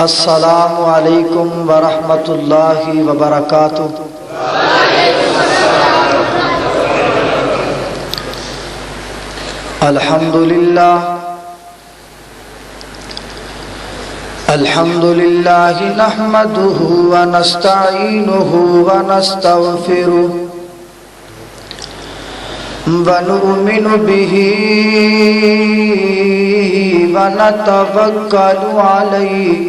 السلام علیکم ورحمۃ اللہ وبرکاتہ۔ الحمد للہ نحمدہ ونستعینہ ونستغفرہ ونؤمن بہ ونتوکل علیہ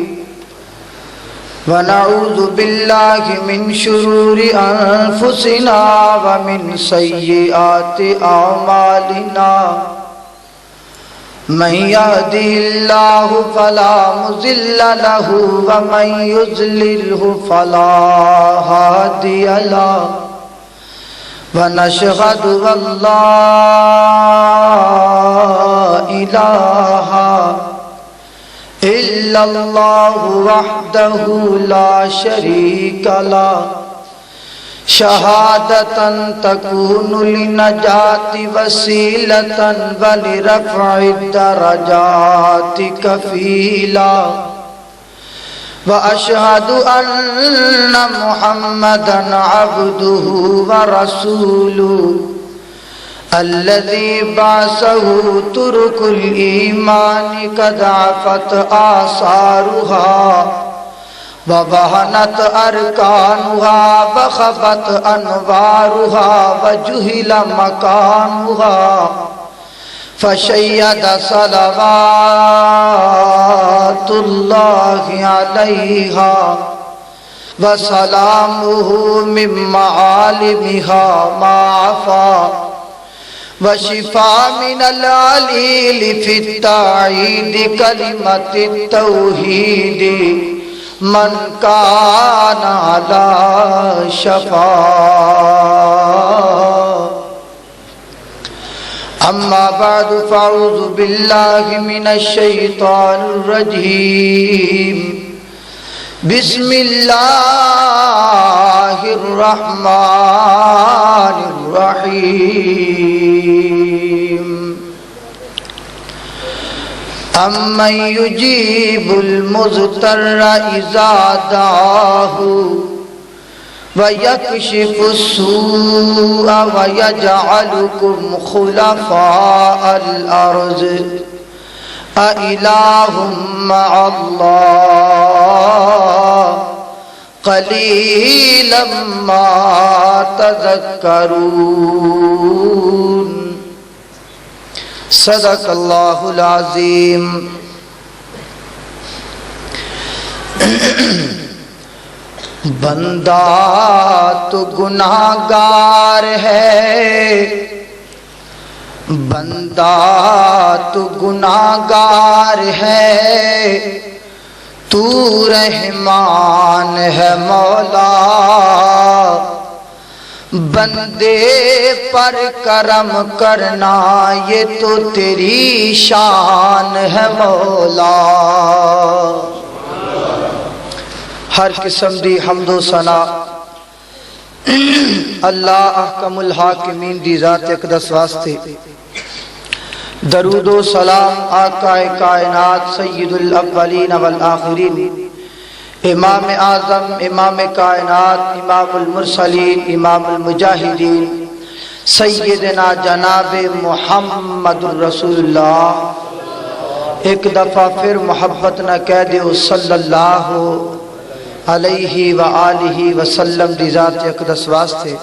ونعوذ باللہ من شرور انفسنا ومن سیئات اعمالنا من یهده اللہ فلا مضل له ومن یضللہ فلا ہادی له ونشهد ان لا الہ الا اللہ وحدہ لا شریک له شہادتا تکون لنجات وسیلتا ولرفع الدرجات کفیلا واشہد ان محمدا عبدہ ورسولہ الذي بعثه ترك الإيمان قد عفت آثارها وبهنت أركانها وخفت أنوارها وجهل مكانها فشيد صلوات الله عليها وسلامه من معالمها ما عفا وشفاء من العليل في التعيد كلمة التوحيد من كان على شفا أما بعد فأعوذ بالله من الشيطان الرجيم بسم الله الرحمن الرحيم أمن يجيب المضطر إذا دعاه ويكشف السوء ويجعلكم خلفاء الأرض أإله مع الله قليلا ما تذكرون صدق اللہ العظیم۔ بندہ تو گناہگار ہے، بندہ تو گناہگار ہے، تو رحمان ہے مولا، بندے پر کرم کرنا یہ تو تیری شان ہے مولا۔ ہر قسم دی حمد و ثنا اللہ احکم الحاکمین دی ذات اقدس واسطے، درود و سلام آقا کائنات سید الاولین والآخرین، امام اعظم، امام کائنات، امام المرسلین، امام المجاہدین، سیدنا جناب محمد الرسول اللہ۔ ایک دفعہ پھر محبت نہ کہہ دے صلی اللہ علیہ وآلہ وسلم دی ذات اقدس واسطے۔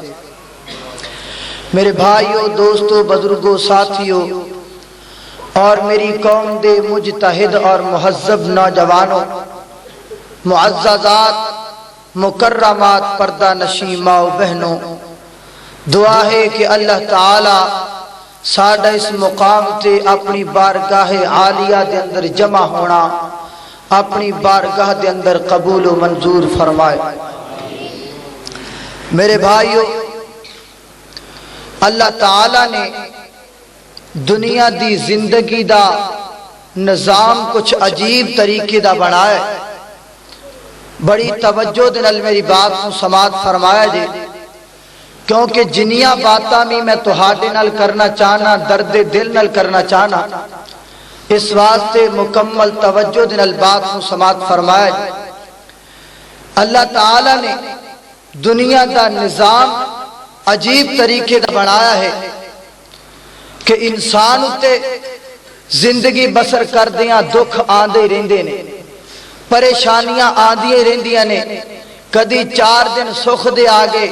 میرے بھائیوں، دوستوں، بزرگوں، ساتھیوں اور میری قوم دے مجتہد اور مہذب نوجوانوں، معززات، مکرمات، پردہ نشین ماں و بہنوں، دعا ہے کہ اللہ تعالی ساڈا اس مقام تے اپنی بارگاہ عالیہ دے اندر جمع ہونا اپنی بارگاہ دے اندر قبول و منظور فرمائے۔ میرے بھائیوں، اللہ تعالی نے دنیا دی زندگی دا نظام کچھ عجیب طریقے دا بنایا، بڑی توجہ دے نال میری بات کو سماعت فرمایا جی، کیونکہ جنیاں باتاں بھی میں تہاڈے نال کرنا چاہنا، درد دل نال کرنا چاہنا، اس واسطے مکمل توجہ دے نال بات کو سماعت فرمایا۔ اللہ تعالی نے دنیا دا نظام عجیب طریقے دا بنایا ہے کہ انسان اتے زندگی بسر کر دیاں دکھ آندے رہندے نے، پریشانیاں آندیاں رہندیاں نے، کدی 4 دن سکھ دے آگے،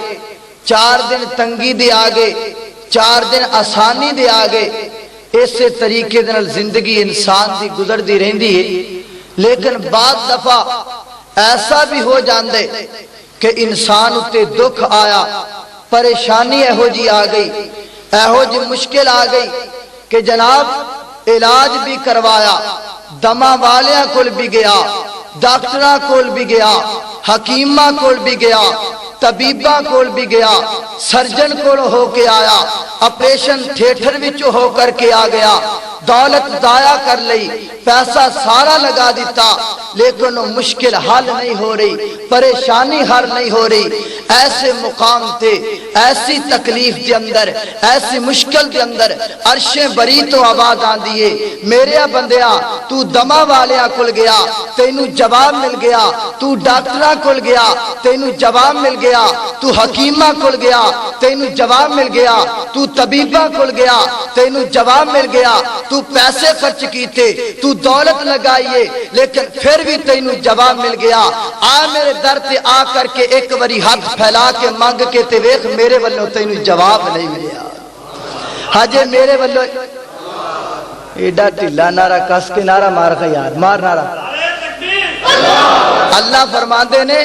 4 دن تنگی دے آگے، 4 دن آسانی دے آگے، ایسے طریقے دے نال زندگی انسان دی گزر دی رہندی ہے۔ لیکن بعض دفعہ ایسا بھی ہو جاندے کہ انسان اتے دکھ آیا، پریشانی ایہو جی آ گئی، ایہو جی مشکل آ گئی کہ جناب علاج بھی کروایا، دما والیاں کول بھی گیا، ڈاکٹراں کول بھی گیا، حکیماں کول بھی گیا، طبیباں کول بھی گیا، سرجن کول ہو کے آیا، آپریشن تھیٹر وچوں ہو کر کے آ گیا، دولت ضائع کر لئی، پیسہ سارا لگا دیتا، لیکن مشکل حل نہیں ہو رہی، پریشانی حل نہیں ہو رہی۔ ایسے مقام تے، ایسی تکلیف دے اندر، ایسی مشکل دے اندر عرش بری تو آواز آن دیئے، میرے بندیا تو دما والیاں کل گیا، تینوں جواب مل گیا، تو ڈاکٹراں کل گیا، تینوں جواب مل گیا، تو حکیمہ کل گیا، تینوں جواب مل گیا، تو طبیبہ کل گیا، تینوں جواب مل گیا، تو پیسے خرچ کیتے، تو دولت لگائیے، لیکن پھر بھی تینوں جواب مل گیا۔ آ میرے در تے آ کر کے ایک وری ہاتھ پھیلا کے مانگ کے تے ویکھ میرے والوں تینوں جواب نہیں ملیا۔ حاجے میرے والوں ایڈا ٹھلا نعرہ کس کے نعرہ مار گا یار، مار نعرہ۔ اللہ فرماندے نے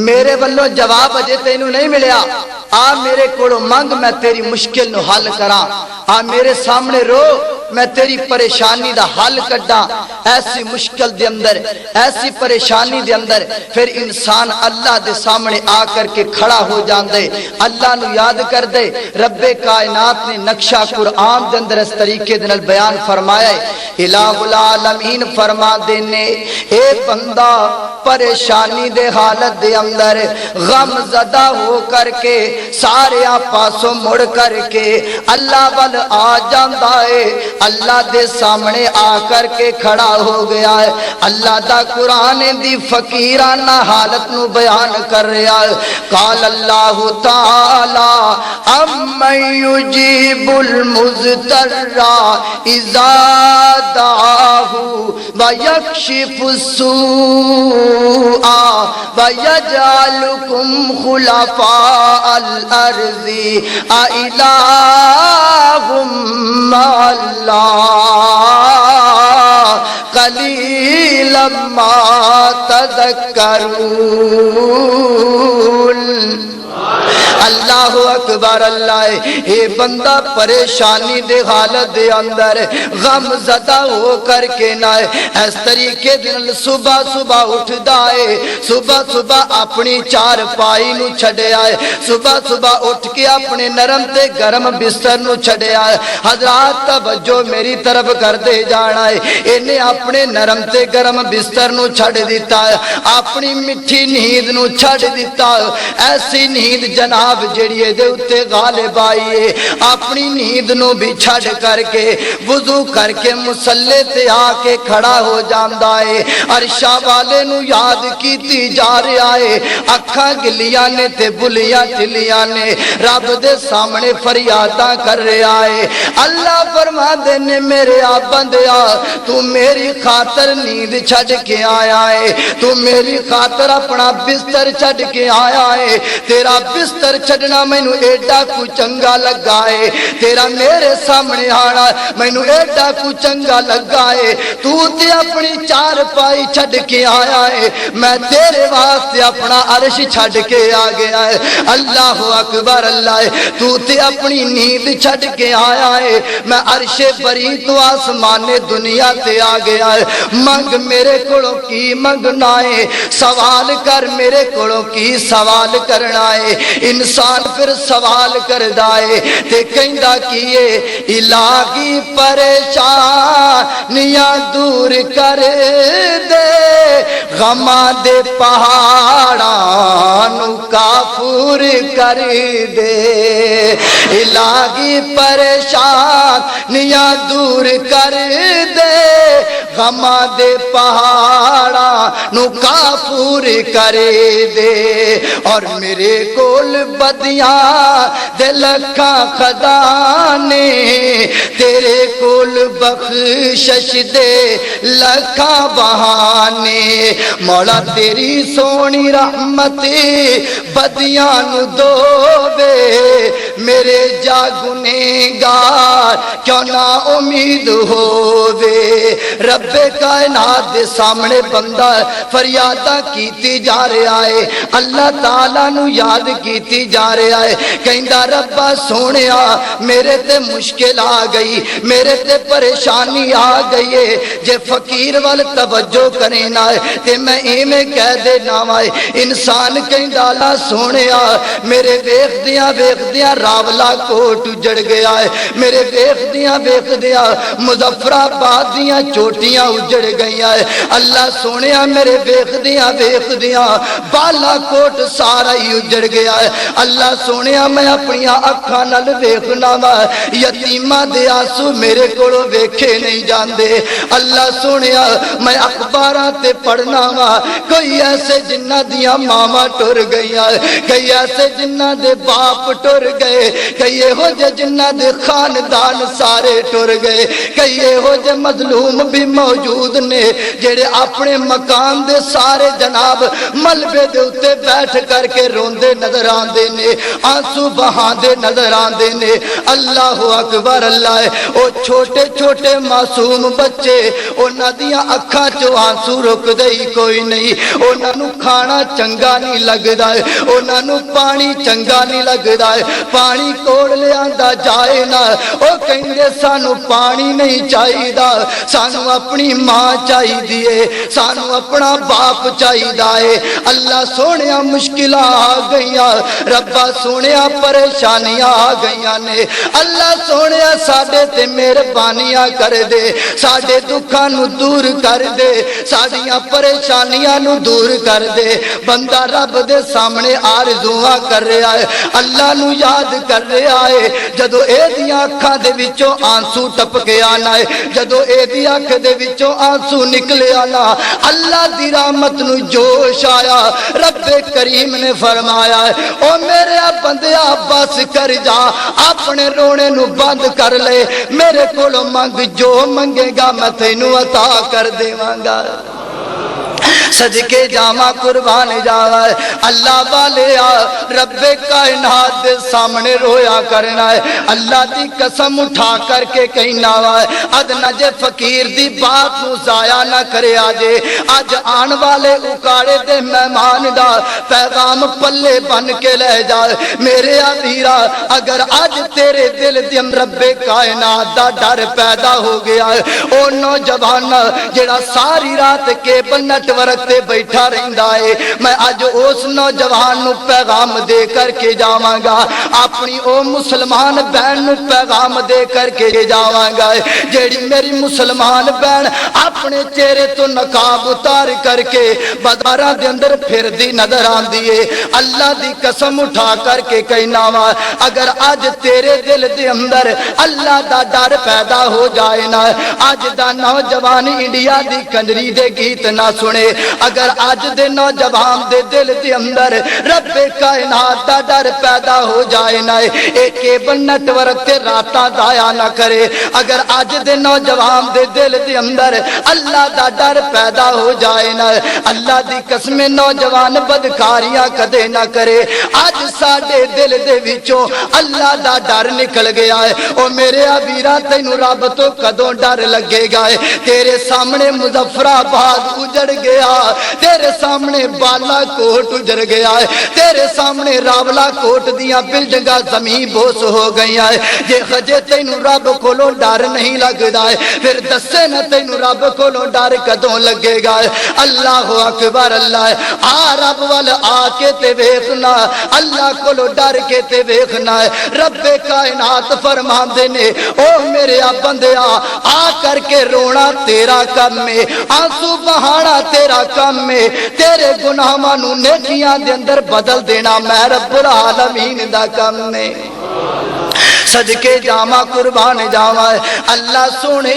میرے والوں جواب اجے تینوں نہیں ملیا، آ میرے کوڑو مانگ میں تیری مشکل نو حل کراں، آ میرے سامنے رو میں تیری پریشانی دا حل کڈاں۔ ایسی مشکل دے اندر، ایسی پریشانی دے اندر پھر انسان اللہ دے سامنے آ کر کے کھڑا ہو جاندے، اللہ نو یاد کر دے۔ رب کائنات نے نقشہ قرآن دے اندر اس طریقے دے نال بیان فرمایا ہے۔ الہ العالمین فرما دینے اے بندہ پریشانی دے حالت دے اندر غم زدہ ہو کر کے سارے پاسوں مڑ کر کے اللہ وال آ جاندا ہے، اللہ دے سامنے آ کر کے کھڑا ہو گیا ہے۔ اللہ دا قرآن دی فقیرانہ حالت نو بیان کر رہا ہے۔ قال اللہ تعالی امن یجیب المضطر اذا دعاہ ویکشف السوء وَيَجْعَلُكُمْ خُلَفَاءَ الْأَرْضِ أَإِلَٰهٌ مَّعَ اللَّهِ قَلِيلًا مَّا تَذَكَّرُونَ۔ اللہ اکبر۔ اللہ اے بندہ پریشانی دے حالت دے اندر غم زدہ ہو کر کے نہ اس طریقے دن صبح صبح اٹھ دائے، صبح صبح اپنی چار پائی نو چھڑے آئے، صبح صبح اٹھ کے اپنے نرم تے گرم بستر نو چھڑے آئے۔ حضرات توجہ میری طرف کر دے جانا ہے، انہیں اپنے نرم تے گرم بستر نو چھڑ دیتا ہے، اپنی مٹھی نیند نو چھڑ دیتا ہے۔ ایسی نیند جناب جڑیے دے اتے غالب آئیے، اپنی نیند نو بھی چھڑ کر کے وضو کر کے مسلے تے آ کے کھڑا ہو جاندا ہے۔ عرشہ والے نو یاد کیتی جا رہا ہے، اکھاں گلیاں نے تے بلیاں ٹلیاں نے رب دے سامنے فریاداں کر رہا ہے۔ اللہ فرما دے نے میرے آپ بندیا تو میری خاطر نیند چھڑ کے آیا ہے، تو میری خاطر اپنا بستر چھڑ کے آیا ہے۔ تیرا بستر چھڑنا مینوں ایڈا کو چنگا لگا ہے، تیرا میرے سامنے آنا مینوں ایڈا کو چنگا لگا ہے۔ تو تے اپنی چار پائی چھڑ کے آیا ہے، میں تیرے واسطے اپنا عرش چھڑ کے آ گیا ہے۔ اللہ اکبر۔ اللہ تو تے اپنی نیند چھڑ کے آیا ہے، میں عرش بری تو آسمان دنیا تے آ گیا ہے۔ منگ میرے کولوں کی منگنا ہے، سوال کر میرے کولوں کی سوال کرنا ہے۔ انسان پھر سوال کر دائے تے کہندا کیے الہی پریشانیاں دور کر دے، غماں دے پہاڑاں نو کافور کر دے۔ الہی پریشانیاں دور کر دے، غماں دے پہاڑاں نو کافور کرے دے اور میرے کول بدیاں دے لکھاں خزانے تیرے کول بخشش دے لکھاں بہانے مولا تیری سونی رحمت بدیاں نو دووے میرے جا گنہگار کیوں نا امید ہووے رب کائنات دے سامنے بندہ فریادہ کیتی جا رہا ہے اللہ تعالیٰ نو یاد کیتی جا رہا ہے کہندہ ربا سونیا میرے تے مشکل آ گئی میرے تے پریشانی آ گئی ہے جے فقیر وال توجہ کریں نہ تے میں ایمیں کہہ دے نامائے انسان کہندہ اللہ سونیا میرے ویخ دیاں راولا کوٹ اجڑ گیا ہے میرے ویخ دیاں مظفر آباد دیاں چوٹیاں اجڑ گئیاں ہے اللہ سونیا میرے ویخ دیاں بالا کوٹ سارا ہی اجڑ گیا ہے اللہ سونیا میں اپنی اکھاں نال ویکھنا وا یتیماں دے آنسو میرے کولوں ویکھے نہیں جاندے اللہ سونیا میں اخباراں تے پڑھنا وا کوئی ایسے جنہاں دیاں ماما ٹر گئیاں کئی ایسے جنہاں دے باپ ٹر گئے کئی ہو جے جنہاں دے خاندان سارے ٹر گئے کئی ہو جے مظلوم بھی موجود نے جڑے اپنے مقام دے سارے جناب ملبے دے اتے بیٹھ کر کے روندے نظر آندے نے آنسو بہاندے نظر آندے نے اللہ اکبر اللہ ہے او چھوٹے چھوٹے معصوم بچے انہاں دیاں اکھاں چوں آنسو رک دئی کوئی نہیں انہاں نو کھانا چنگا نہیں لگدا ہے انہاں نو پانی چنگا نہیں لگدا ہے پانی کوڑ لے آندا جائے نا او کہندے سانو پانی نہیں چاہیدا سانو اپنی ماں چاہیدی ہے سانو اپنا باپ چاہیدا ہے اللہ سونیا مشکلہ آ گئیاں ربا سونیا پریشانیاں آ گئیاں نے اللہ سونیا ساڑے تے مہربانیاں کر دے ساڑے دکھاں نو دور کر دے ساڑیاں پریشانیاں نو دور کر دے بندہ رب دے سامنے آرزوہاں کر رہا ہے اللہ نو یاد کر رہا ہے جدو اے دیاں اکھاں دے وچوں آنسو ٹپکے آنا ہے جدو اے دیاں اکھ دے وچوں آنسو نکلے آنا اللہ دی رحمت نو جوش آیا رب کریم نے فرمایا ہے او میرے بندیا بس کر جا اپنے رونے نو بند کر لے میرے کولو منگ جو منگے گا میں تینوں عطا کر دیواں گا صدقے جامع قربان جاوا ہے اللہ والے رب کائنات دے سامنے رویا کرنا ہے اللہ دی قسم اٹھا کر کے کہنا ہے ادنا جے فقیر دی بات نو ضائع نہ کرے آجے آج آن والے اکاڑے دے مہمان دا پیغام پلے بن کے لے جائے میرے ابھیرا اگر آج تیرے دل دیم رب کائنات دا ڈر پیدا ہو گیا ہے او نوجوان جڑا ساری رات کے بنٹ ورک تے بیٹھا رہندا ہے میں آج اس نوجوان نو پیغام دے کر کے جاواں گا اپنی او مسلمان بہن نو پیغام دے کر کے جاواں گا جیڑی میری مسلمان بہن اپنے چہرے تو نقاب اتار کر کے بازاراں دے اندر پھر دی نظر آندی ہے اللہ دی قسم اٹھا کر کے کہنا وا اگر آج تیرے دل دے اندر اللہ دا ڈر پیدا ہو جائے نا آج دا نوجوان انڈیا دی کنجری دے گیت نہ سنے اگر آج دے نوجوان دے دل دے اندر رب کائنات دا ڈر پیدا ہو جائے نا ایک کیبل نیٹ ورک تے راتاں ضائع نہ کرے اگر آج دے نوجوان دے دل دے اندر اللہ دا ڈر پیدا ہو جائے نا اللہ دی قسم نوجوان بدکاریاں کدے نہ کرے آج ساڑے دل دے وچوں اللہ دا ڈر نکل گیا ہے او میرے ابیرہ تینوں رب تو کدوں ڈر لگے گا ہے تیرے سامنے مظفر آباد اجڑ گیا تیرے سامنے بالا کوٹ اجڑ گیا ہے تیرے سامنے راولا کوٹ دیاں بلڈنگاں زمین بوس ہو گئی ہے جے خجے تینوں رب کولو ڈر نہیں لگدا ہے پھر دسے نہ تینوں رب کولو ڈر کدوں لگے گا ہے اللہ اکبر اللہ ہے آ رب وال آ کے تے ویکھنا اللہ کولو ڈر کے تے ویکھنا ہے رب کائنات فرماندے نے او میرے بندیا آ کر کے رونا تیرا کم ہے آنسو بہانا تیرا کم ہے تیرے گناہاں نو نیکیاں دے اندر بدل دینا میں رب العالمین دا کم ہے صدقے جاواں قربان جاواں اللہ سونے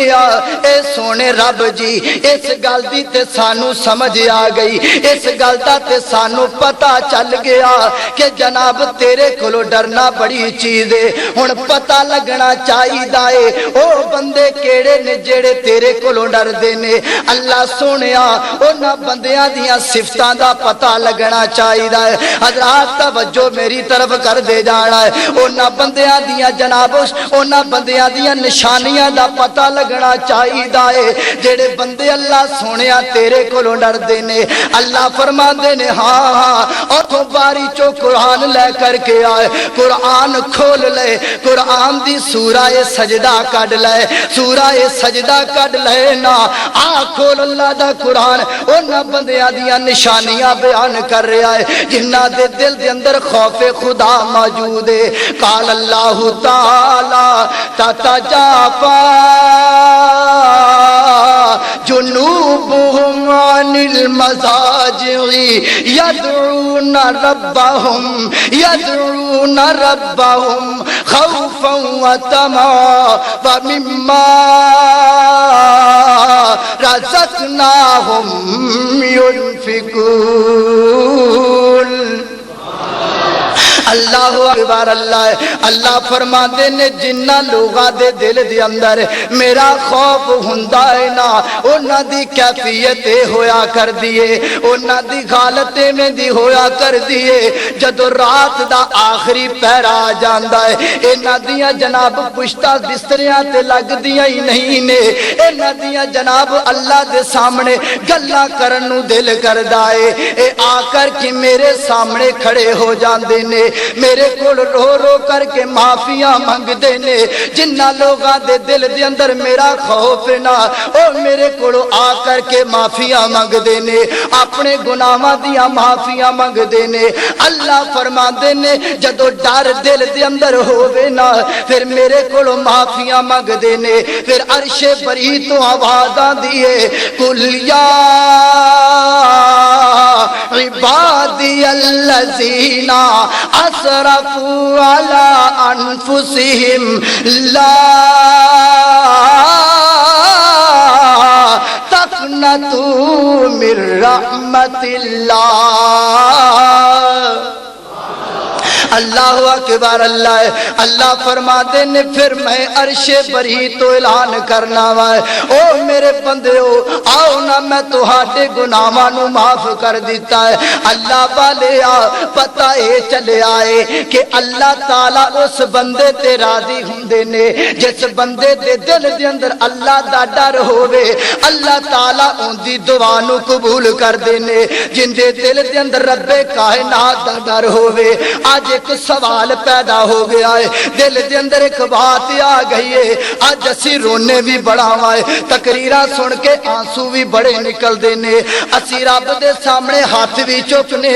اے سونے رب جی اس گل دی تے سانو سمجھ آ گئی اس گل دا تے سانو پتہ چل گیا کہ جناب تیرے کولو ڈرنا بڑی چیز ہے ہن پتہ لگنا چاہیدا اے او بندے کیڑے نے جڑے تیرے کولو ڈردے نے اللہ سونیا انہاں بندیاں دیاں صفتاں دا پتہ لگنا چاہیدا ہے حضرات توجہ میری طرف کر دے جانا ہے انہاں بندیاں دیاں جناب انہاں بندیاں دیاں نشانیاں دا پتہ لگنا چاہیدا ہے جڑے بندے اللہ سونیا تیرے کولوں ڈردے نے اللہ فرماندے نے ہاں ہاں اوتھوں باری چو قرآن لے کر کے آئے قرآن کھول لے قرآن دی سورہ سجدہ کڈ لے سورہ سجدہ کڈ لے نا آ کھول اللہ دا قرآن انہاں بندیاں دیاں نشانیاں بیان کر رہا ہے جنہاں دے دل دے اندر خوف خدا موجود ہے قال اللہ تعالی تتجافا جنوبهم عن المضاجع يدعون ربهم خوفا وطمعا ومما رزقناهم ينفقون اللہ اکبر اللہ فرماندے نے جنہ لوگاں دے دل دے اندر میرا خوف ہوندا ہے نا انہاں دی کیفیت ہویا کر دیے انہاں دی حالت میں دی ہویا کر دیے جدوں رات دا آخری پہر آ جاندا ہے انہاں دیاں جناب پشتاں بستریاں تے لگ دیاں ہی نہیں نے انہاں دیاں جناب اللہ دے سامنے گلاں کرن نو دل کردا ہے اے آ کر کے میرے سامنے کھڑے ہو جاندے نے میرے کول رو رو کر کے معافیاں منگ دینے جنہ لوگاں دے دل دے اندر میرا خوف نہ او میرے کول آ کر کے معافیاں منگ دینے اپنے گناہاں دیاں معافیاں منگ دینے اللہ فرما دینے جدو ڈر دل دے اندر ہووے نا پھر میرے کول معافیاں منگ دینے پھر عرش بری تو آواز آندی ہے قل یا عبادی الذین اسرفوا علی انفسهم لا تقنطوا من رحمت اللہ اللہ اکبر اللہ فرما دے نے پھر میں عرش بری تو اعلان کرنا وائے او میرے بندیو آؤ نا میں تہاڈے گناہاں نو معاف کر دیتا ہے اللہ والے پتہ اے چلے آئے کہ اللہ تعالیٰ اس بندے تے راضی ہوندے نے جس بندے دے دل دے اندر اللہ دا ڈر ہووے اللہ تعالیٰ ان دی دعا نو قبول کر دینے جن دے دل دے اندر رب کائنات دا ڈر ہووے آج ایک سوال پیدا ہو گیا ہے دل دے اندر ایک بات آ گئی ہے آج اسی رونے بھی بڑا ہوئے تقریرہ سن کے آنسو بھی بڑے نکل دینے اسی رب دے سامنے ہاتھ بھی چکنے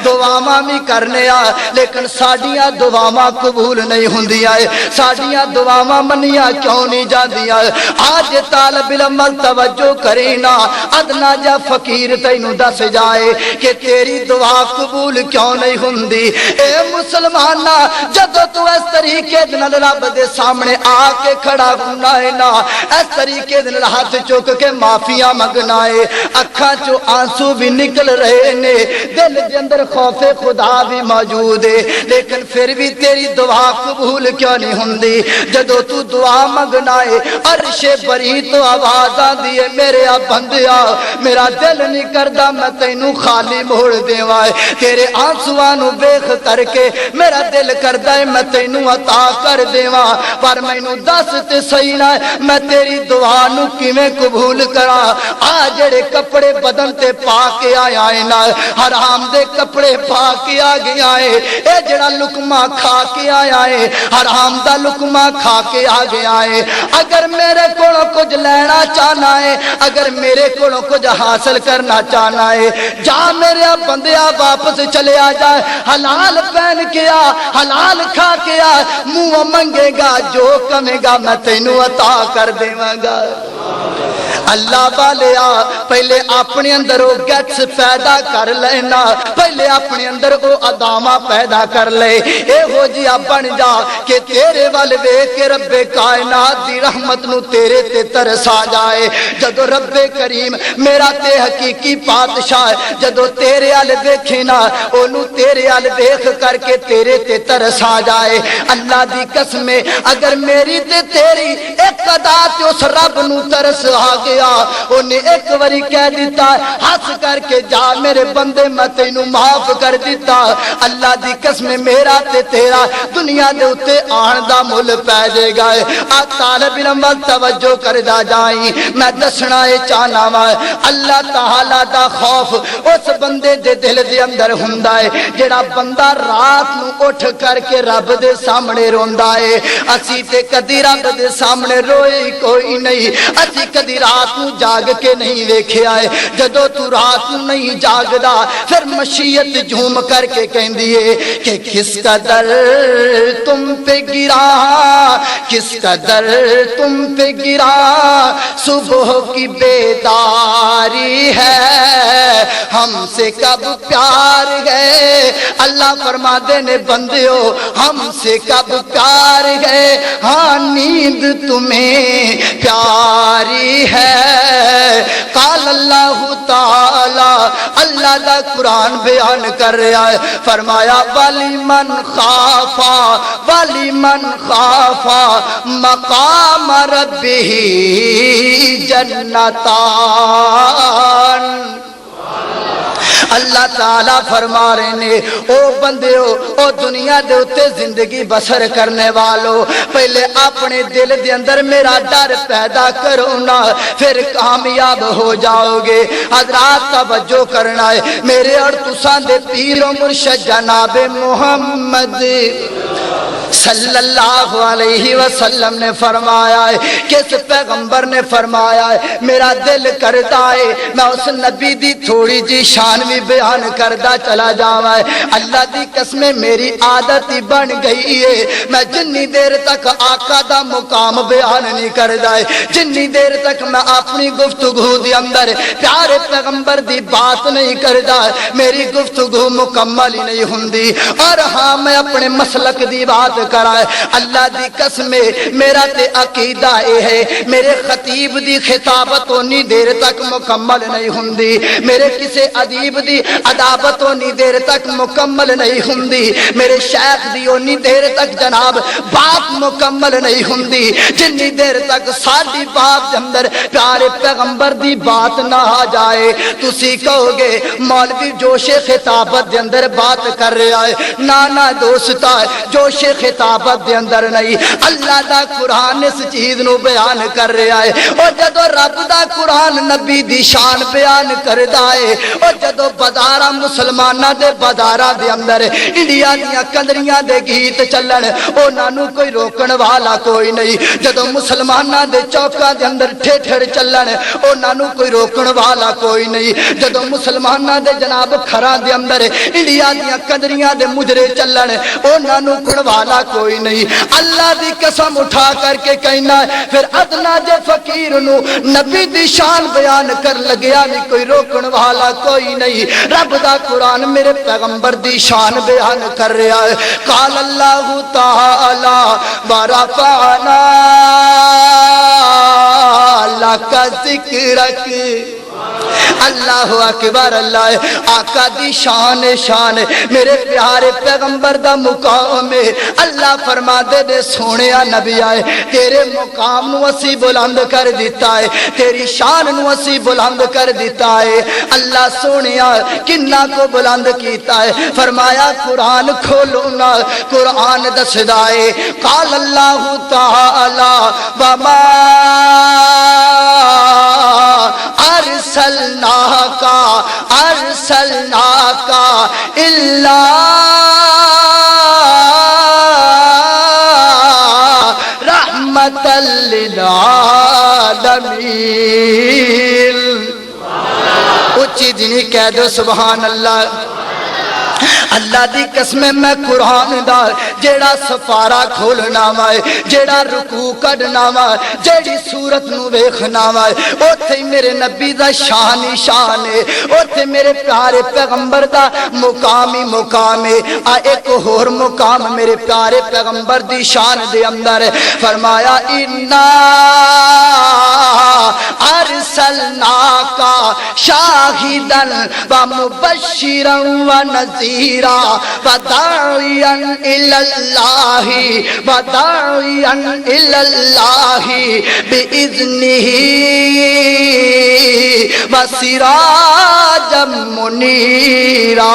دعاواں بھی کرنے لیکن ساڈیاں دعاواں قبول نہیں ہوندی ساڈیاں دعاواں منیاں کیوں نہیں جاندیاں آج طالب علم توجہ کرینا ادنا جا فقیر تینوں دس جائے کہ تیری دعا قبول کیوں نہیں ہوندی اے مسلمانہ جدو تو اس طریقے دن رب دے سامنے آ کے کھڑا ہونا ہے نا اس طریقے دن ہاتھ چوک کے معافیاں منگنا ہے اکھاں چو آنسو بھی نکل رہے نے دل دے اندر خوف خدا بھی موجود ہے لیکن پھر بھی تیری دعا قبول کیوں نہیں ہوندی جدو تو دعا منگنا ہے عرش بری تو آواز آندی ہے میرے بندیا میرا دل نہیں کردا میں تینوں خالی موڑ دیواں تیرے آنسواں نو ویکھ کر کے میرا دل کردا ہے میں تینوں عطا کر دیواں پر مینوں دس تے صحیح نہ میں تیری دعا نو کیویں قبول کراں آ جڑے کپڑے بدن تے پا کے آیا ہے نا حرام دے کپڑے پا کے آ گیا ہے اے جڑا لقمہ کھا کے آیا ہے حرام دا لقمہ کھا کے آ گیا ہے اگر میرے کولوں کچھ لینا چاہنا ہے اگر میرے کولوں کچھ حاصل کرنا چاہنا ہے جا میرے بندیا واپس چلے آ جائے حلال پہن کے آ حلال کھا کے آ منہ منگے گا جو کمے گا میں تینوں عطا کر دیواں گا اللہ والے پہلے اپنے اندر وہ گٹس پیدا کر لینا پہلے اپنے اندر وہ ادامہ پیدا کر لے اے ہو جیا بن جا کہ تیرے وال ویکھ کے رب کائنات دی رحمت نو تیرے تے ترس آ جائے جدو رب کریم میرا تے حقیقی بادشاہ جدو تیرے وال ویکھے نا اونوں تیرے وال ویکھ کر کے تیرے تے ترس آ جائے اللہ دی قسم اگر میری تے تیری ایک ادا تے اس رب نو ترس آ گیا اونے ایک واری کہہ دیتا ہنس کر کے جا میرے بندے میں تینوں معاف کر دیتا اللہ دی قسم میرا تے تیرا دنیا دے اتے آن دا مل پہ جے گا آ طالب علم وال توجہ کردا جائیں میں دسنا اے چاہنا وا اللہ تعالی دا خوف اس بندے دے دل دے اندر ہوندا ہے جڑا بندہ رات نو اٹھ کر کے رب دے سامنے روندا ہے اسی تے کدی رب دے سامنے روئے کوئی نہیں اسی کدی رات نو جاگ کے نہیں ویکھیا ہے جدو تو رات نو نہیں جاگدا پھر مشیت جھوم کر کے کہندی ہے کہ کس قدر تم پہ گرا کس قدر تم پہ گرا صبح کی بیداری ہے ہم سے کب پیار گئے اللہ فرما دینے بندیو ہم سے کب پیار گئے ہاں نیند تمہیں پیاری ہے قال اللہ تعالی اللہ دا قرآن بیان کر رہا ہے فرمایا وَلِمَنْ خَافَ مَقَامَ رَبِّهِ جَنَّتَانِ اللہ تعالیٰ فرما رہے نے او بندیو او دنیا دے اتے زندگی بسر کرنے والو پہلے اپنے دل دے اندر میرا ڈر پیدا کرونا پھر کامیاب ہو جاؤ گے حضرات توجہ کرنا ہے میرے اور تسان دے پیر و مرشد جناب محمد صلی اللہ علیہ وسلم نے فرمایا ہے کس پیغمبر نے فرمایا ہے میرا دل کرتا ہے میں اس نبی دی تھوڑی جی شان بھی بیان کردہ چلا جاوا ہے اللہ دی قسم میری عادت ہی بن گئی ہے میں جنی دیر تک آقا دا مقام بیان نہیں کردہ ہے جنی دیر تک میں اپنی گفتگو دی اندر پیارے پیغمبر دی بات نہیں کردہ میری گفتگو مکمل ہی نہیں ہوندی اور ہاں میں اپنے مسلک دی بات کرائے اللہ دی قسم میرا تے عقیدہ اے ہے میرے خطیب دی خطابت ہونی دیر تک مکمل نہیں ہوندی میرے کسے ادیب دی ادابت ہونی دیر تک مکمل نہیں ہوندی میرے شیخ دی ہونی دیر تک جناب بات مکمل نہیں ہوندی جنی دیر تک ساڑی بات اندر پیارے پیغمبر دی بات نہ آ جائے تسی کہو گے مولوی جوش خطابت دے اندر بات کر رہا ہے نانا دوستا جوش خطابت دے اندر نہیں اللہ دا قرآن اس چیز نو بیان کر رہا ہے اور جدو رب دا قرآن نبی دی شان بیان کردہ ہے اور جدو بازارہ مسلمانہ دے بازارہ دے اندر انڈیا دیا قدریاں دے گیت چلن او نانو کوئی روکن والا کوئی نہیں جدو مسلمانہ دے چوکا دے اندر ٹھیٹھر چلن او نانو کوئی روکن والا کوئی نہیں جدو مسلمانہ دے جناب کھران دے اندر انڈیا دیا قدریاں دے مجرے چلن او نانو کن والا کوئی نہیں اللہ دی قسم اٹھا کر کے کہنا ہے پھر ادنا جے فقیر نو نبی دی شان بیان کر لگیا نہیں کوئی روکن والا کوئی نہیں رب دا قرآن میرے پیغمبر دی شان بیان کر رہا ہے قال اللہ تعالی ورفعنا لک ذکرک اللہ اکبر اللہ آقا دی شان شان میرے پیارے پیغمبر دا مقام ہے اللہ فرما دے سونیا نبی آئے تیرے مقام نو اسی بلند کر دیتا ہے تیری شان نو اسی بلند کر دیتا ہے اللہ سونیا کنہ کو بلند کیتا ہے فرمایا قرآن کھولونا قرآن دسدائے قال اللہ تعالی وما ارسلناک الا رحمت للعالمین اچھی دنی کہہ دو سبحان اللہ اللہ دی قسم میں قرآن دا جیڑا سفارا کھولنا وائے جیڑا رکوع کرنا وائے جیڑی صورت نو ویکھنا وائے اوتھے میرے نبی دا شان ہی شان ہے اوتھے میرے پیارے پیغمبر دا مقام ہی مقام ہے ایک اور مقام میرے پیارے پیغمبر دی شان دے اندر ہے فرمایا انا ارسلناک شاہدا ومبشرا ونذیرا وداعیا الی اللہ وداعیا الی اللہ باذنہ وسراجا منیرا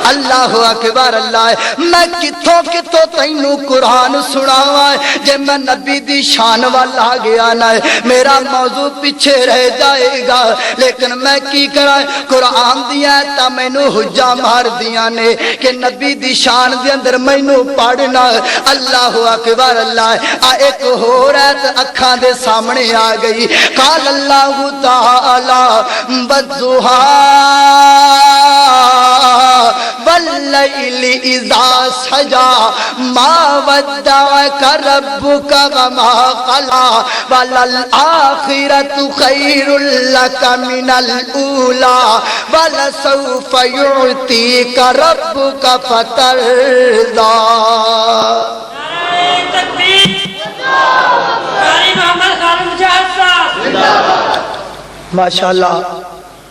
اللہ اکبر اللہ میں کتوں کتوں تینوں قرآن سناواں جے میں نبی دی شان والا گیا نہ میرا موضوع پیچھے رہ جائے گا لیکن میں کی کراں قرآن دیا تا مینوں حجا مار دیاں نے کہ نبی دی شان دے اندر مینوں پڑھنا اللہ اکبر اللہ ایک ہور ایت اکھاں دے سامنے آ گئی قال اللہ تعالی والضحیٰ واللیل اذا سجا ما ودعک ربک وما قلى وللآخرۃ خیر لک من الاولی ولسوف یعطیک ربک فترضی ماشاءاللہ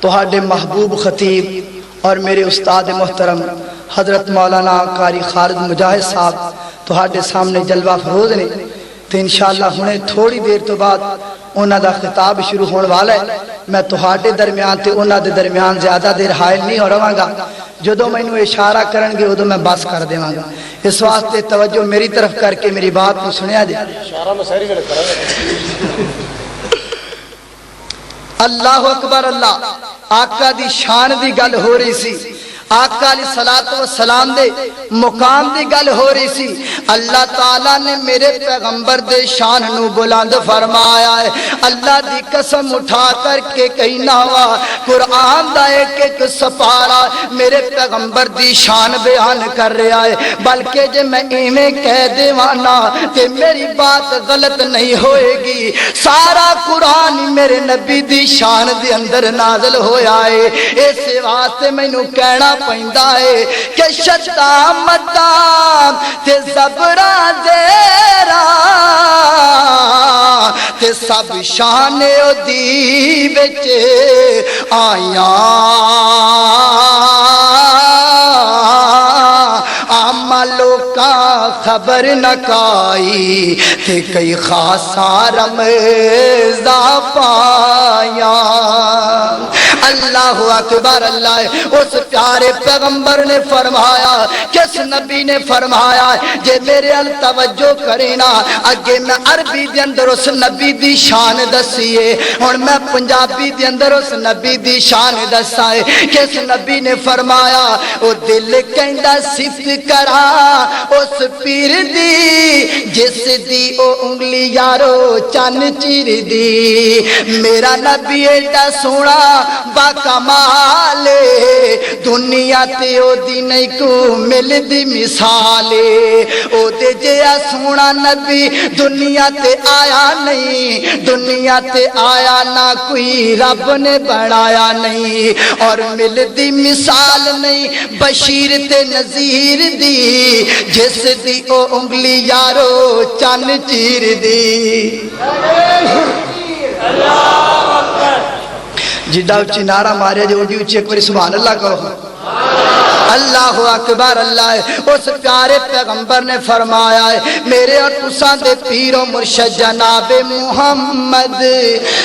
تہاڈے محبوب خطیب اور میرے استاد محترم حضرت مولانا قاری خالد مجاہد صاحب تہاڈے سامنے جلوہ فروز نے تو انشاءاللہ ہنے تھوڑی دیر تو بعد انہاں دا خطاب شروع ہونے والا ہے میں تہاڈے درمیان تے انہاں دے درمیان زیادہ دیر حائل نہیں ہو رہاں گا جدوں مینوں اشارہ کرن گے ادوں میں بس کر دیواں گا اس واسطے توجہ میری طرف کر کے میری بات کو سنیا جائے اشارہ میں ساری گل کراں اللہ اکبر اللہ آقا دی شان دی گل ہو رہی سی آقا علیہ الصلوۃ والسلام دے مقام دی گل ہو رہی سی اللہ تعالیٰ نے میرے پیغمبر دے شان نو بلند فرمایا ہے اللہ دی قسم اٹھا کر کے کہنا وا قرآن دا ایک ایک سپارہ میرے پیغمبر دی شان بیان کر رہا ہے بلکہ جے میں ایویں کہہ دیوانا تے میری بات غلط نہیں ہوئے گی سارا قرآن میرے نبی دی شان دے اندر نازل ہویا ہے اس واسطے مینوں کہنا پیندا ہے کہ شتا مدام تے زبرا زیرا تے سب شان او دی وچ آیاں لوکا خبر نہ کائی تے کئی خاصا رمضا پایا اللہ اکبر اللہ اس پیارے پیغمبر نے فرمایا کس نبی نے فرمایا جے میرے ال توجہ کرینا اگے میں عربی دے اندر اس نبی دی شان دسیے ہن میں پنجابی دے اندر اس نبی دی شان دسا ہے کس نبی نے فرمایا او دل کہندا صفت کرا اس پیر دی جس دی او انگلی یارو چن چیر دی میرا نبی ایڈا سونا با کمال دنیا تے او دی نہیں کو مل دی مثال او دے جیا سونا نبی دنیا تے آیا نہیں دنیا تے آیا نہ کوئی رب نے بنایا نہیں اور مل دی مثال نہیں بشیر تے نذیر دی جس دی او انگلی یارو چن چیر دی جڑا اچھی نعرہ مارے جو اڈی اچھی ایک باری سبحان اللہ کہو اللہ اکبر اللہ اس پیارے پیغمبر نے فرمایا ہے میرے اور تساں دے پیر و مرشد جناب محمد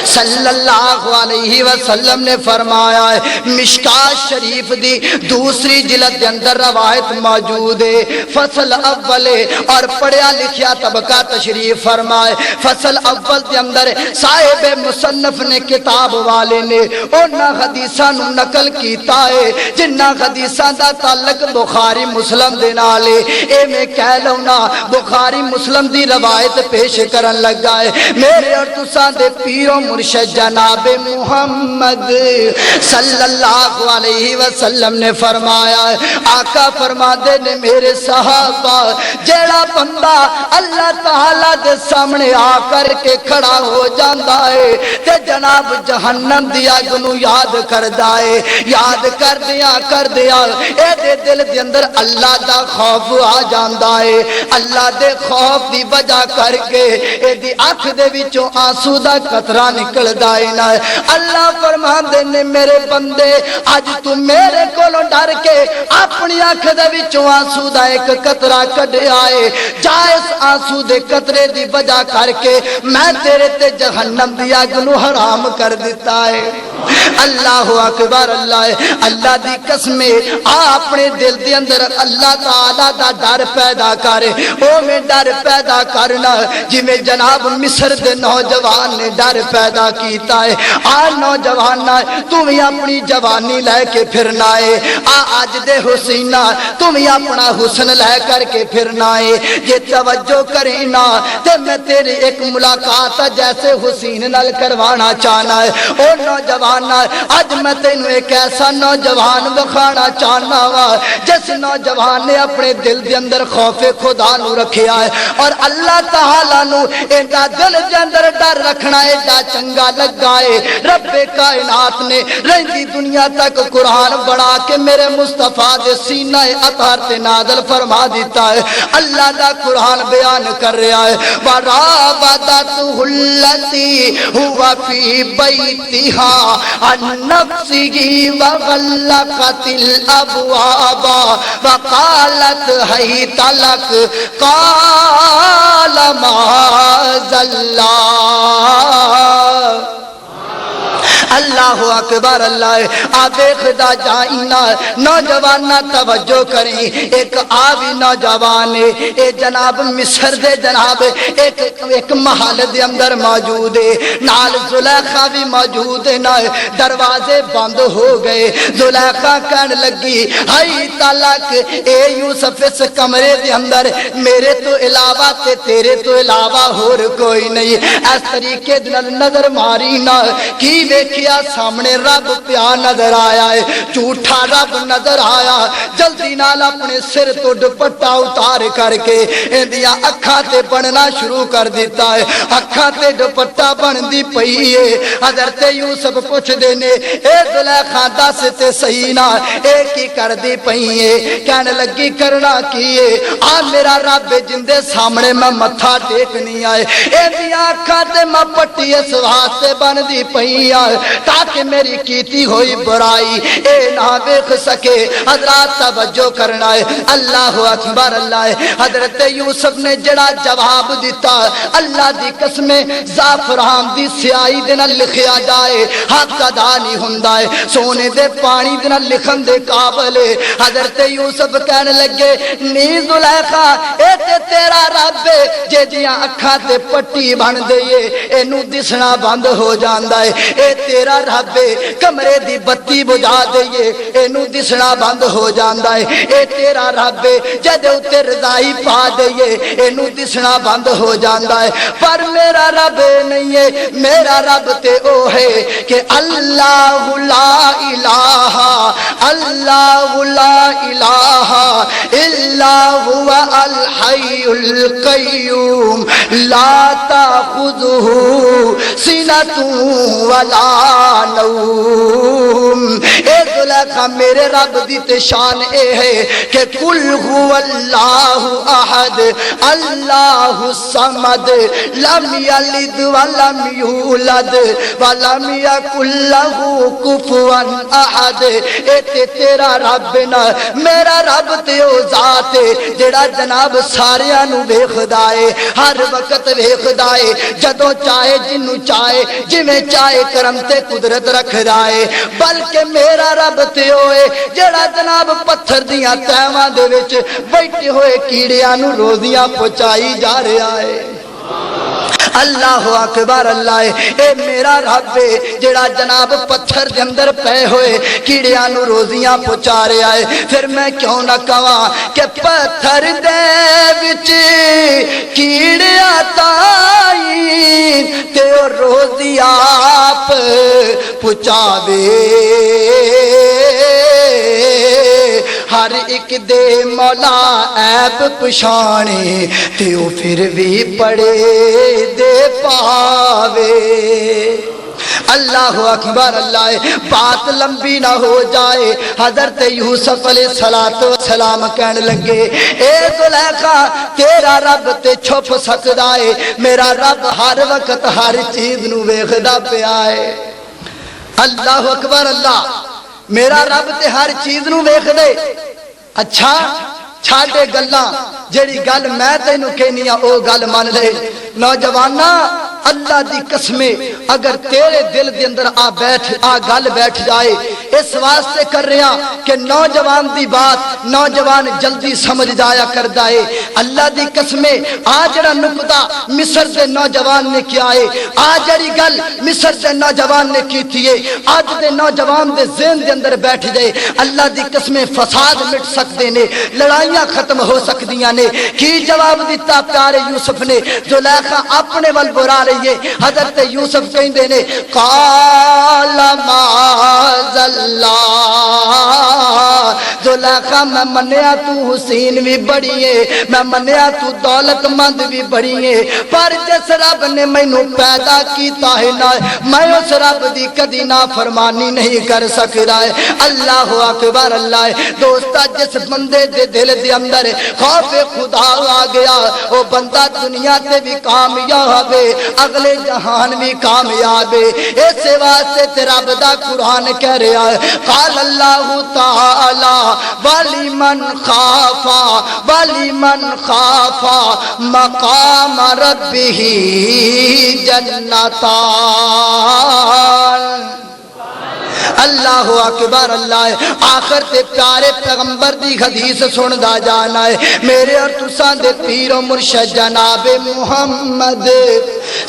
صلی اللہ علیہ وسلم نے فرمایا ہے مشکات شریف دی دوسری جلد دے اندر روایت موجود ہے فصل اول اور پڑھیا لکھیا طبقہ تشریف فرمائے فصل اول دے اندر صاحب مصنف نے کتاب والے نے انہاں حدیثاں نو نقل کیتا ہے جنہاں حدیثاں دا تعلق بخاری مسلم دے نال اے میں کہہ لونا بخاری مسلم دی روایت پیش کرن لگا ہے میرے اور تساں دے پیر و مرشد جناب محمد صلی اللہ علیہ وسلم نے فرمایا ہے آقا فرماتے نے میرے صحابہ جیڑا بندہ اللہ تعالیٰ دے سامنے آ کر کے کھڑا ہو جاندا ہے تے جناب جہنم دی اگ نو یاد کردا ہے یاد کر دیا اے دے دل دے اندر اللہ دا خوف آ جاندا ہے اللہ دے خوف دی وجہ کر کے اے دی اکھ دے وچوں آنسو دا قطرہ نکلدا ہے نا اللہ فرماندے نے میرے بندے اج تو میرے کولوں ڈر کے اپنی اکھ دے وچوں آنسو دا ایک قطرہ کڈیا ہے جا اس آنسو دے قطرے دی وجہ کر کے میں تیرے تے جہنم دی اگ نو حرام کر دیتا ہے اللہ اکبر اللہ دی قسم اپنے دل دے اندر اللہ تعالی دا ڈر پیدا کرے او میں ڈر پیدا کرنا جویں جناب مصر دے نوجوان نے ڈر پیدا کیتا ہے نوجوان تم ہی اپنی جوانی لے کے پھرنا ہے آج دے حسینہ تم ہی اپنا حسن لے کر کے پھرنا ہے یہ توجہ کرینا تے میں تیری ایک ملاقات جیسے حسین نال کروانا چاہنا ہے او نوجوان آج میں تینوں ایک ایسا نوجوان بخانا چاہنا وا جس نوجوان نے اپنے دل دے اندر خوف خدا نو رکھیا ہے اور اللہ تعالیٰ نو ایڈا دل دے اندر ڈر رکھنا ایڈا چنگا لگا ہے رب کائنات نے رہندی دنیا تک قرآن بڑھا کے میرے مصطفیٰ دے سینہ اطہر تے نازل فرما دیتا ہے اللہ دا قرآن بیان کر رہا ہے وَرَابَدَتْهُ الَّتِي هُوَ فِي بَيْتِهَا عَنْ نَفْسِهِ وَغَلَّقَتِ الْأَبْوَابَ وَقَالَتْ هَيْتَ لَكَ قَالَ مَعَاذَ اللَّهِ اللہ اکبر اللہ دیکھدا جائنا نوجوانہ توجہ کریں ایک آوی نوجوان اے جناب مصر دے جناب ایک محل دے اندر موجود ہے نال زلیخا بھی موجود ہے نا دروازے بند ہو گئے زلیخا کہنے لگی ہائی تلک اے یوسف اس کمرے دے اندر میرے تو علاوہ تے تیرے تو علاوہ اور کوئی نہیں اس طریقے دن نظر ماری نا کی دیکھیا سامنے رب پیا نظر آیا ہے جھوٹا رب نظر آیا جلدی نال اپنے سر تو دوپٹہ اتار کر کے اندیاں اکھاں تے بننا شروع کر دیتا ہے اکھاں تے دوپٹہ بن دی پئی ہے حضرت یوسف پوچھ دینے اے زلیخا دس تے صحیح نہ اے کی کر دی پئی ہے کہنے لگی کرنا کیے میرا رب جن دے سامنے میں متھا ٹیکنی آئے اندیاں اکھاں تے میں پٹی اس واسطے بن دی پئی ہے تاکہ میری کیتی ہوئی برائی اے نہ دیکھ سکے حضرات توجہ کرنا ہے اللہ اکبر اللہ حضرت یوسف نے جڑا جواب دیتا اللہ دی قسم زعفران دی سیاہی دے نال لکھیا جائے حق ادا نہیں ہوندا ہے سونے دے پانی دے نال لکھن دے قابل حضرت یوسف کہنے لگے نی زلیخا اے تے تیرا رب جے دیاں اکھاں تے پٹی بن دئیے اینو دسنا بند ہو جاندا ہے اے تیرا رب کمرے دی بتی بجھا دئیے اینو دسنا بند ہو جاندا ہے اے تیرا رب جدے اتے رضائی پا دئیے اینو دسنا بند ہو جاندا ہے پر میرا رب نہیں ہے میرا رب تے او ہے کہ اللہ لا الہ اللہ لا الہ الا هو الحی القیوم لا تاخذہ سنۃ ولا نوم اے زلیخا میرے رب دی شان اے ہے کہ قل هو اللہ احد اللہ الصمد لم یلد ولم یولد ولم یکن لہ کفوا احد اے تیرا رب نہ میرا رب تے او ذات جڑا جناب ساریاں نو ویکھدا اے ہر وقت ویکھدا اے جدوں چاہے جنوں چاہے جویں چاہے کرم تے قدرت رکھدا اے بلکہ میرا رب تے ہوئے جڑا جناب پتھر دیاں تہواں دے وچ بیٹھے ہوئے کیڑیاں نو روزیاں پہنچائی جا رہا ہے اللہ اکبر اللہ اے میرا رب ہے جڑا جناب پتھر دے اندر پے ہوئے کیڑیاں نو روزیاں پہنچا رہا ہے، پھر میں کیوں نہ کہاں کہ پتھر دے وچ کیڑیاں تائی تے روزی آپ پہنچاوے، ہر ایک دے مولا عیب پچھانے تے او پھر بھی پڑے دے پاوے۔ اللہ اکبر اللہ، بات لمبی نہ ہو جائے، حضرت یوسف علیہ السلام کہنے لگے اے زلیخا تیرا رب تے چھپ سکدا ہے، میرا رب ہر وقت ہر چیز نو ویکھدا پیا ہے۔ اللہ اکبر اللہ، میرا رب تے ہر چیز نو ویکھ دے۔ اچھا چھاڑے گلاں، جیڑی گل میں تینوں کہنی او گل من لے۔ نوجوانا اللہ دی قسمیں اگر تیرے دل دے اندر گل بیٹھ جائے، اس واسطے کر رہا کہ نوجوان دی بات نوجوان جلدی سمجھ جایا کردا ہے۔ اللہ دی قسمیں آ جڑا نقطہ مصر دے نوجوان نے کیا ہے، آ جڑی گل مصر دے نوجوان نے کیتی ہے، آج دے نوجوان دے ذہن دے اندر بیٹھ جائے، اللہ دی قسمیں فساد مٹ سکتے نے، لڑائیاں ختم ہو سکدیاں نے۔ کی جواب دیتا پیارے یوسف نے؟ زلیخا اپنے ول برا رہی ہے، حضرت یوسف کہندے نے قال معاذ اللہ، زلیخا میں منیا تو حسین بھی بڑی ہے، میں منیا تو دولت مند بھی بڑی ہے، پر جس رب نے مینوں پیدا کیتا ہے نا، میں اس رب دی کدی نافرمانی نہیں کر سکدا ہے۔ اللہ اکبر اللہ، دوستا جس بندے دے دل دے اندر خوف خدا آ گیا، وہ بندہ دنیا تے بھی کامیاب ہے، اگلے جہان بھی کامیاب ہے۔ اس واسطے تے رب دا قرآن کہہ رہا ہے قال اللہ تعالی وَلِمَنْ خَافَ مقام ربہ جنتان۔ اللہ اکبر اللہ، آخر تے پیارے پیغمبر دی حدیث سندا جانا ہے۔ میرے اور تساں دے پیر و مرشد جناب محمد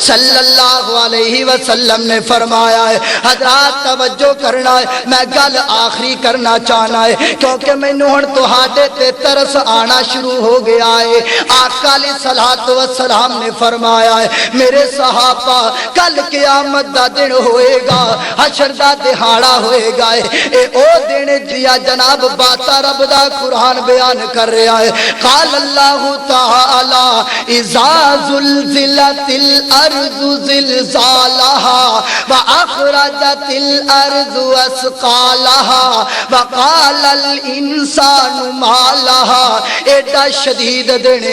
صلی اللہ علیہ وسلم نے فرمایا ہے، حضرات توجہ کرنا ہے، میں گل آخری کرنا چاہنا ہے کیونکہ مینوں ہن تہاڈے تے ترس آنا شروع ہو گیا ہے۔ آقا علیہ الصلوۃ والسلام نے فرمایا ہے میرے صحابہ کل قیامت دا دن ہوئے گا، حشر دا دہاڑا ہوئے گا، اے او دن جیا جناب باتا رب دا قرآن بیان کر رہا ہے۔ قال اللہ تعالی اذا زلزلت الارض زلزالها واخرجت الارض اثقالها وقال الانسان ما لها۔ ایڈا شدید دن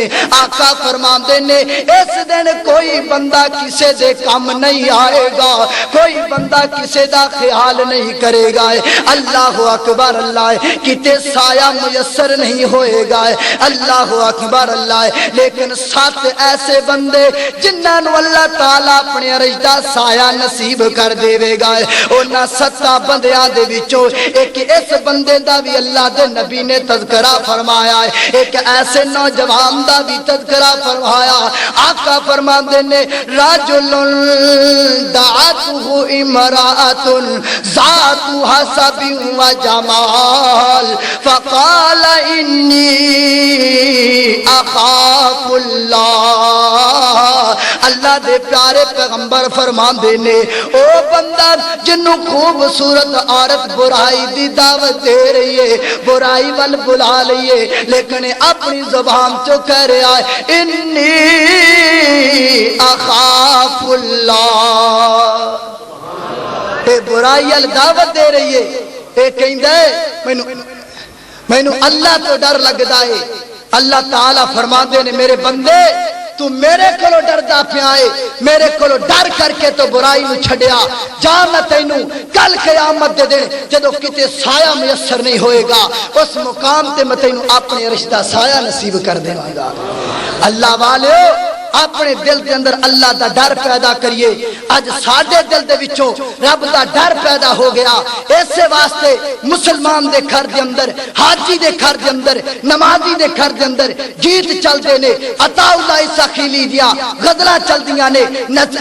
آقا فرماندے نے اس دن کوئی بندہ کسے دے کم نہیں آئے گا، کوئی بندہ کسے دا خیال نہیں کرے گا۔ اللہ اکبر اللہ، کتے سایہ میسر نہیں ہوئے گا۔ اللہ اکبر اللہ، لیکن 7 ایسے بندے جنہاں نو اللہ تعالیٰ اپنے عرش دا سایہ نصیب کر دے گا۔ انہاں 7 بندیاں دے وچوں ایک اس بندے دا بھی اللہ دے نبی نے تذکرہ فرمایا ہے، ایک ایسے نوجوان دا بھی تذکرہ فرمایا۔ آقا فرماندے نے رجل دعته امرأة ذات حسب و جمال فقال انی اخاف اللہ۔ اللہ دے پیارے پیغمبر فرماندے نے او بندہ جنوں خوبصورت عورت برائی دی دعوت دے رہی ہے، برائی وال بلا رہی ہے، لیکن اپنی زبان چو کہہ رہا ہے انی اخاف اللہ۔ اے برائی ال دعوت دے رہی ہے، اے کہندا ہے مینوں اللہ تو ڈر لگدا ہے۔ اللہ تعالیٰ فرماندے نے میرے بندے تو میرے کولو ڈردا پیا ہے، میرے کولو ڈر کر کے تو برائی نو چھڈیا جا، میں تینوں کل قیامت دے دن جدوں کتے سایہ میسر نہیں ہوئے گا اس مقام تے میں تینوں اپنے رشتہ سایہ نصیب کر دیواں گا۔ اللہ والیو اپنے دل دے اندر اللہ دا ڈر پیدا کریے۔ اج ساڈے دل دے وچوں رب دا ڈر پیدا ہو گیا، ایسے واسطے مسلمان دے گھر دے اندر، حاجی دے گھر دے اندر، نمازی دے گھر دے اندر گیت چل دے نے، عطا اللہ سخیلی دیا غزلاں چل دیاں نے،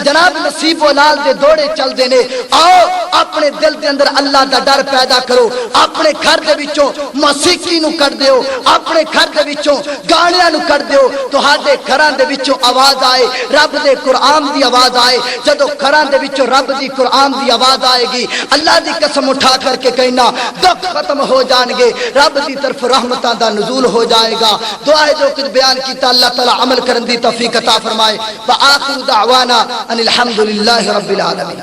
جناب نصیب و لال دے دوڑے چل دے نے۔ آؤ اپنے دل دے اندر اللہ دا ڈر پیدا کرو، اپنے گھر دے وچوں موسیقی نو کر دیو، اپنے گھر دے وچوں گانیاں نو کر دیو، تہاڈے گھراں دے وچوں آواز آئے رب دے قرآن دی آواز آئے۔ جدو گھراں دے وچوں رب دی قرآن دی آواز آئے گی، اللہ دی قسم اٹھا کر کے کہنا دکھ ختم ہو جان گے، رب دی طرف رحمتاں دا نزول ہو جائے گا۔ دعائے جو کچھ بیان کیتا اللہ تعالی عمل کرن دی توفیق عطا فرمائے۔ وآخر دعوانا ان الحمدللہ رب العالمین۔